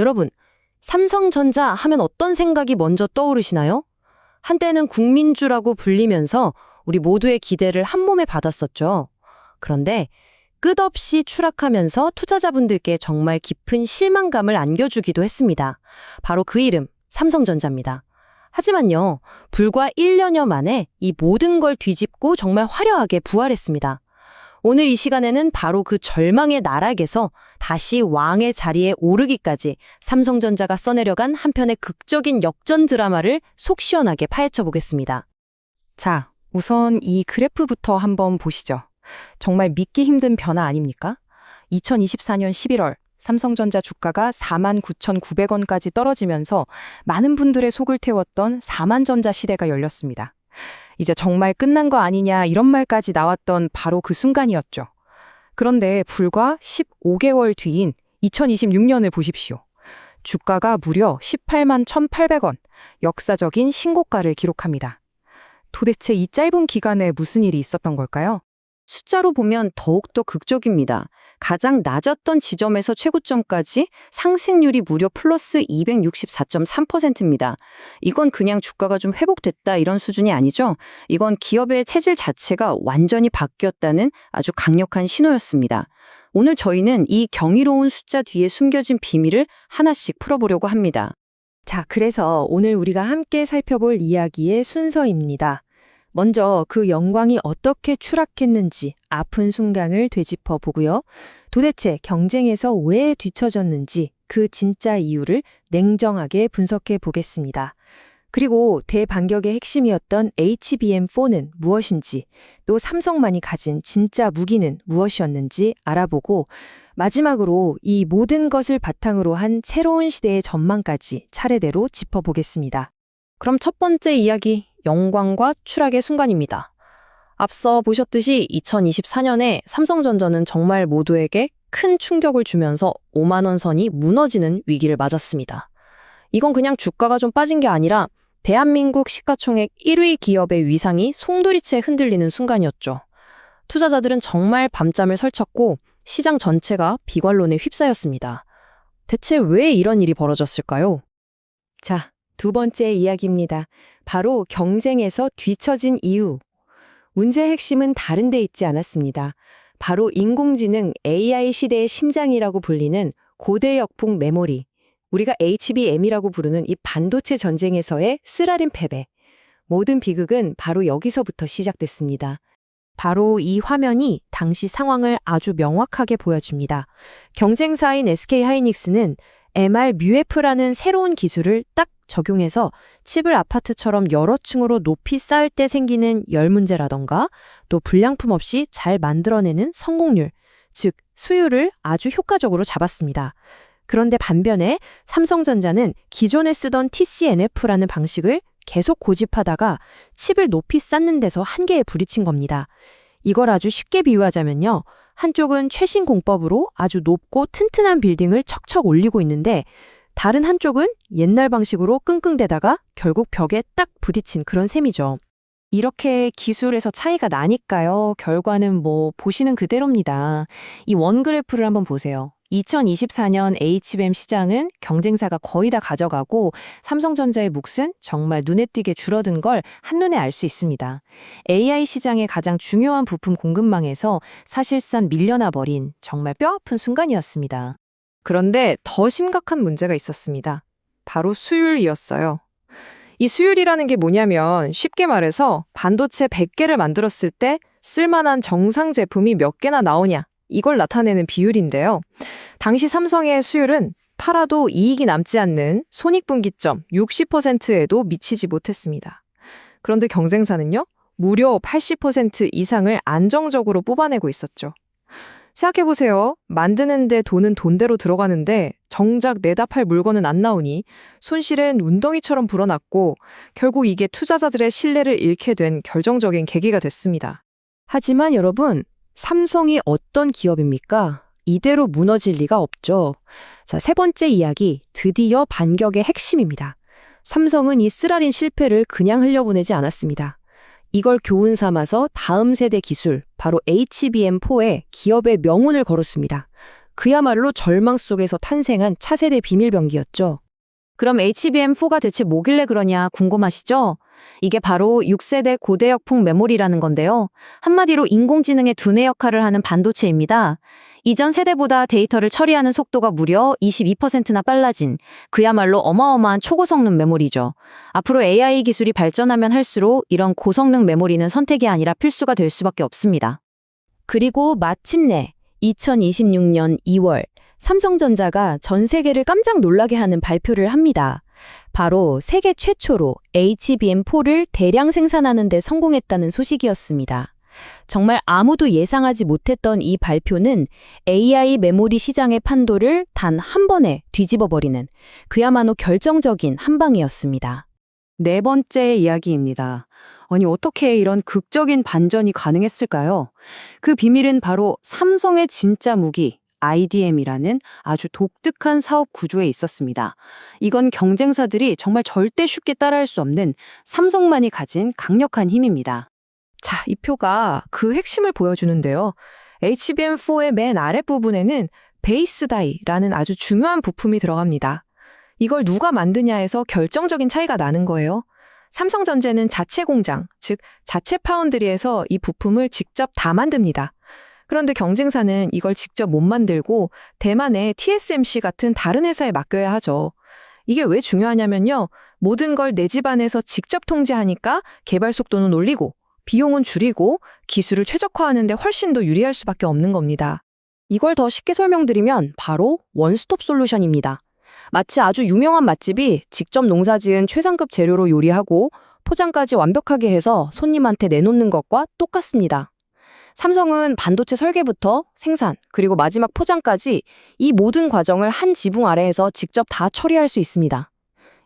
여러분, 삼성전자 하면 어떤 생각이 먼저 떠오르시나요? 한때는 국민주라고 불리면서 우리 모두의 기대를 한몸에 받았었죠. 그런데 끝없이 추락하면서 투자자분들께 정말 깊은 실망감을 안겨주기도 했습니다. 바로 그 이름, 삼성전자입니다. 하지만요, 불과 1년여 만에 이 모든 걸 뒤집고 정말 화려하게 부활했습니다. 오늘 이 시간에는 바로 그 절망의 나락에서 다시 왕의 자리에 오르기까지 삼성전자가 써내려간 한편의 극적인 역전 드라마를 속 시원하게 파헤쳐 보겠습니다. 자, 우선 이 그래프부터 한번 보시죠. 정말 믿기 힘든 변화 아닙니까? 2024년 11월 삼성전자 주가가 49,900원까지 떨어지면서 많은 분들의 속을 태웠던 사만전자 시대가 열렸습니다. 이제 정말 끝난 거 아니냐 이런 말까지 나왔던 바로 그 순간이었죠. 그런데 불과 15개월 뒤인 2026년을 보십시오. 주가가 무려 18만 1,800원, 역사적인 신고가를 기록합니다. 도대체 이 짧은 기간에 무슨 일이 있었던 걸까요? 숫자로 보면 더욱더 극적입니다. 가장 낮았던 지점에서 최고점까지 상승률이 무려 플러스 264.3%입니다. 이건 그냥 주가가 좀 회복됐다 이런 수준이 아니죠. 이건 기업의 체질 자체가 완전히 바뀌었다는 아주 강력한 신호였습니다. 오늘 저희는 이 경이로운 숫자 뒤에 숨겨진 비밀을 하나씩 풀어보려고 합니다. 자, 그래서 오늘 우리가 함께 살펴볼 이야기의 순서입니다. 먼저 그 영광이 어떻게 추락했는지 아픈 순간을 되짚어 보고요. 도대체 경쟁에서 왜 뒤처졌는지 그 진짜 이유를 냉정하게 분석해 보겠습니다. 그리고 대반격의 핵심이었던 HBM4는 무엇인지, 또 삼성만이 가진 진짜 무기는 무엇이었는지 알아보고 마지막으로 이 모든 것을 바탕으로 한 새로운 시대의 전망까지 차례대로 짚어보겠습니다. 그럼 첫 번째 이야기, 영광과 추락의 순간입니다. 앞서 보셨듯이 2024년에 삼성전자는 정말 모두에게 큰 충격을 주면서 5만 원 선이 무너지는 위기를 맞았습니다. 이건 그냥 주가가 좀 빠진 게 아니라 대한민국 시가총액 1위 기업의 위상이 송두리째 흔들리는 순간이었죠. 투자자들은 정말 밤잠을 설쳤고 시장 전체가 비관론에 휩싸였습니다. 대체 왜 이런 일이 벌어졌을까요? 자, 두 번째 이야기입니다. 바로 경쟁에서 뒤처진 이유. 문제의 핵심은 다른 데 있지 않았습니다. 바로 인공지능 AI 시대의 심장이라고 불리는 고대역풍 메모리. 우리가 HBM이라고 부르는 이 반도체 전쟁에서의 쓰라린 패배. 모든 비극은 바로 여기서부터 시작됐습니다. 바로 이 화면이 당시 상황을 아주 명확하게 보여줍니다. 경쟁사인 SK하이닉스는 MR-뮤에프라는 새로운 기술을 딱 적용해서 칩을 아파트처럼 여러 층으로 높이 쌓을 때 생기는 열 문제라던가 또 불량품 없이 잘 만들어내는 성공률, 즉 수율을 아주 효과적으로 잡았습니다. 그런데 반면에 삼성전자는 기존에 쓰던 TCNF라는 방식을 계속 고집하다가 칩을 높이 쌓는 데서 한계에 부딪힌 겁니다. 이걸 아주 쉽게 비유하자면요. 한쪽은 최신 공법으로 아주 높고 튼튼한 빌딩을 척척 올리고 있는데 다른 한쪽은 옛날 방식으로 끙끙대다가 결국 벽에 딱 부딪힌 그런 셈이죠. 이렇게 기술에서 차이가 나니까요. 결과는 보시는 그대로입니다. 이 원그래프를 한번 보세요. 2024년 HBM 시장은 경쟁사가 거의 다 가져가고 삼성전자의 몫은 정말 눈에 띄게 줄어든 걸 한눈에 알 수 있습니다. AI 시장의 가장 중요한 부품 공급망에서 사실상 밀려나 버린 정말 뼈아픈 순간이었습니다. 그런데 더 심각한 문제가 있었습니다. 바로 수율이었어요. 이 수율이라는 게 뭐냐면 쉽게 말해서 반도체 100개를 만들었을 때 쓸만한 정상 제품이 몇 개나 나오냐 이걸 나타내는 비율인데요. 당시 삼성의 수율은 팔아도 이익이 남지 않는 손익분기점 60%에도 미치지 못했습니다. 그런데 경쟁사는요, 무려 80% 이상을 안정적으로 뽑아내고 있었죠. 생각해보세요. 만드는데 돈은 돈대로 들어가는데 정작 내다 팔 물건은 안 나오니 손실은 운덩이처럼 불어났고 결국 이게 투자자들의 신뢰를 잃게 된 결정적인 계기가 됐습니다. 하지만 여러분, 삼성이 어떤 기업입니까? 이대로 무너질 리가 없죠. 자, 세 번째 이야기, 드디어 반격의 핵심입니다. 삼성은 이 쓰라린 실패를 그냥 흘려보내지 않았습니다. 이걸 교훈 삼아서 다음 세대 기술, 바로 HBM4에 기업의 명운을 걸었습니다. 그야말로 절망 속에서 탄생한 차세대 비밀병기였죠. 그럼 HBM4가 대체 뭐길래 그러냐 궁금하시죠? 이게 바로 6세대 고대역풍 메모리라는 건데요. 한마디로 인공지능의 두뇌 역할을 하는 반도체입니다. 이전 세대보다 데이터를 처리하는 속도가 무려 22%나 빨라진 그야말로 어마어마한 초고성능 메모리죠. 앞으로 AI 기술이 발전하면 할수록 이런 고성능 메모리는 선택이 아니라 필수가 될 수밖에 없습니다. 그리고 마침내 2026년 2월 삼성전자가 전 세계를 깜짝 놀라게 하는 발표를 합니다. 바로 세계 최초로 HBM4를 대량 생산하는 데 성공했다는 소식이었습니다. 정말 아무도 예상하지 못했던 이 발표는 AI 메모리 시장의 판도를 단 한 번에 뒤집어버리는 그야말로 결정적인 한 방이었습니다. 네 번째 이야기입니다. 아니, 어떻게 이런 극적인 반전이 가능했을까요? 그 비밀은 바로 삼성의 진짜 무기, IDM이라는 아주 독특한 사업 구조에 있었습니다. 이건 경쟁사들이 정말 절대 쉽게 따라할 수 없는 삼성만이 가진 강력한 힘입니다. 자, 이 표가 그 핵심을 보여주는데요. HBM4의 맨 아랫부분에는 베이스 다이라는 아주 중요한 부품이 들어갑니다. 이걸 누가 만드냐에서 결정적인 차이가 나는 거예요. 삼성전자는 자체 공장, 즉 자체 파운드리에서 이 부품을 직접 다 만듭니다. 그런데 경쟁사는 이걸 직접 못 만들고 대만의 TSMC 같은 다른 회사에 맡겨야 하죠. 이게 왜 중요하냐면요. 모든 걸 내 집안에서 직접 통제하니까 개발 속도는 올리고 비용은 줄이고 기술을 최적화하는 데 훨씬 더 유리할 수밖에 없는 겁니다. 이걸 더 쉽게 설명드리면 바로 원스톱 솔루션입니다. 마치 아주 유명한 맛집이 직접 농사지은 최상급 재료로 요리하고 포장까지 완벽하게 해서 손님한테 내놓는 것과 똑같습니다. 삼성은 반도체 설계부터 생산, 그리고 마지막 포장까지 이 모든 과정을 한 지붕 아래에서 직접 다 처리할 수 있습니다.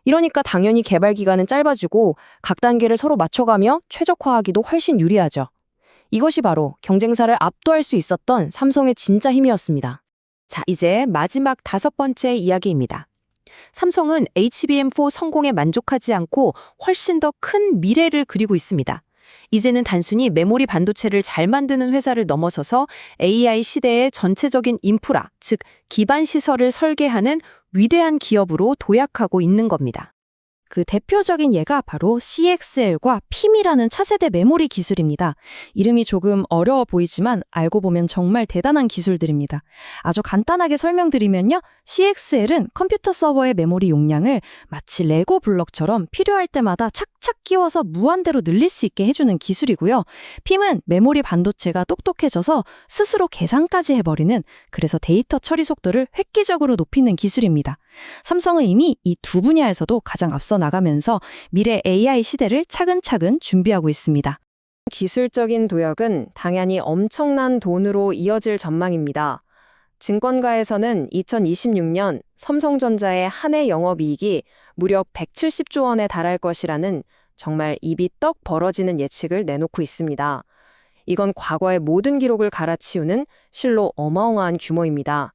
이러니까 당연히 개발 기간은 짧아지고 각 단계를 서로 맞춰가며 최적화하기도 훨씬 유리하죠. 이것이 바로 경쟁사를 압도할 수 있었던 삼성의 진짜 힘이었습니다. 자, 이제 마지막 5번째 이야기입니다. 삼성은 HBM4 성공에 만족하지 않고 훨씬 더 큰 미래를 그리고 있습니다. 이제는 단순히 메모리 반도체를 잘 만드는 회사를 넘어서서 AI 시대의 전체적인 인프라, 즉 기반 시설을 설계하는 위대한 기업으로 도약하고 있는 겁니다. 그 대표적인 예가 바로 CXL과 PIM이라는 차세대 메모리 기술입니다. 이름이 조금 어려워 보이지만 알고 보면 정말 대단한 기술들입니다. 아주 간단하게 설명드리면요. CXL은 컴퓨터 서버의 메모리 용량을 마치 레고 블럭처럼 필요할 때마다 착착 끼워서 무한대로 늘릴 수 있게 해주는 기술이고요. PIM은 메모리 반도체가 똑똑해져서 스스로 계산까지 해버리는, 그래서 데이터 처리 속도를 획기적으로 높이는 기술입니다. 삼성은 이미 이 두 분야에서도 가장 앞서 나가면서 미래 AI 시대를 차근차근 준비하고 있습니다. 기술적인 도약은 당연히 엄청난 돈으로 이어질 전망입니다. 증권가에서는 2026년 삼성전자의 한 해 영업이익이 무려 170조 원에 달할 것이라는 정말 입이 떡 벌어지는 예측을 내놓고 있습니다. 이건 과거의 모든 기록을 갈아치우는 실로 어마어마한 규모입니다.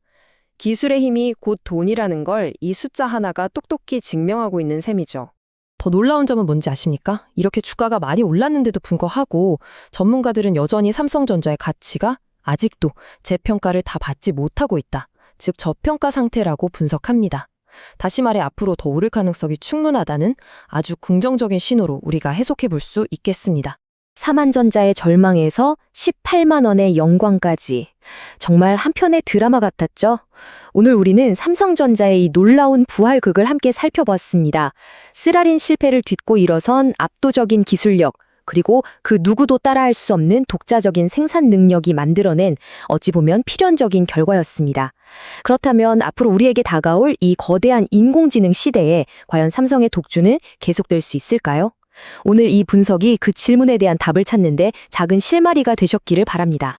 기술의 힘이 곧 돈이라는 걸 이 숫자 하나가 똑똑히 증명하고 있는 셈이죠. 더 놀라운 점은 뭔지 아십니까? 이렇게 주가가 많이 올랐는데도 불구하고 전문가들은 여전히 삼성전자의 가치가 아직도 재평가를 다 받지 못하고 있다. 즉 저평가 상태라고 분석합니다. 다시 말해 앞으로 더 오를 가능성이 충분하다는 아주 긍정적인 신호로 우리가 해석해 볼 수 있겠습니다. 삼한전자의 절망에서 18만 원의 영광까지. 정말 한편의 드라마 같았죠? 오늘 우리는 삼성전자의 이 놀라운 부활극을 함께 살펴봤습니다. 쓰라린 실패를 딛고 일어선 압도적인 기술력, 그리고 그 누구도 따라할 수 없는 독자적인 생산 능력이 만들어낸 어찌 보면 필연적인 결과였습니다. 그렇다면 앞으로 우리에게 다가올 이 거대한 인공지능 시대에 과연 삼성의 독주는 계속될 수 있을까요? 오늘 이 분석이 그 질문에 대한 답을 찾는데 작은 실마리가 되셨기를 바랍니다.